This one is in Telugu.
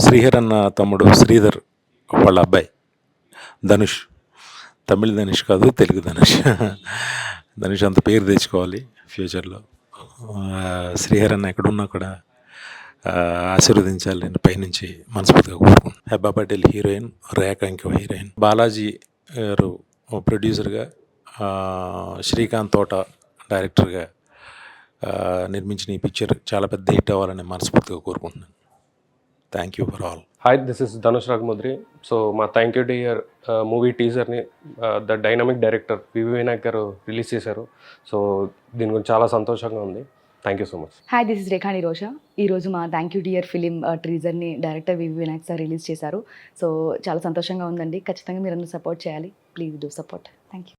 శ్రీహర్ అన్న తమ్ముడు శ్రీధర్ వాళ్ళ అబ్బాయి ధనుష్. తమిళ ధనుష్ కాదు, తెలుగు ధనుష్. ధనుష్ అంత పేరు తెచ్చుకోవాలి ఫ్యూచర్లో. శ్రీహర్ అన్న ఎక్కడున్నా కూడా ఆశీర్వదించాలి నేను పైనుంచి మనస్ఫూర్తిగా కోరుకుంటున్నాను. హెబ్బా పటేల్ హీరోయిన్, రేఖ ఇంకో హీరోయిన్, బాలాజీ గారు ప్రొడ్యూసర్గా, శ్రీకాంత్ తోట డైరెక్టర్గా నిర్మించిన ఈ పిక్చర్ చాలా పెద్ద హిట్ అవ్వాలని మనస్ఫూర్తిగా కోరుకుంటున్నాను. Thank you for all. Hi, this is Dhanush Raghamodri. So మా థ్యాంక్ యూ డియర్ మూవీ టీజర్ని the dynamic director V V Vinayak గారు రిలీజ్ చేశారు. సో దీని గురించి చాలా సంతోషంగా ఉంది. Thank you so much. Hi, this is Rekhani Rosha. ఈరోజు మా థ్యాంక్ యూ డియర్ ఫిలిం టీజర్ని director V V Vinayak sir release చేశారు. సో చాలా సంతోషంగా ఉందండి. ఖచ్చితంగా మీరు అందరూ సపోర్ట్ చేయాలి. Please do support. Thank you.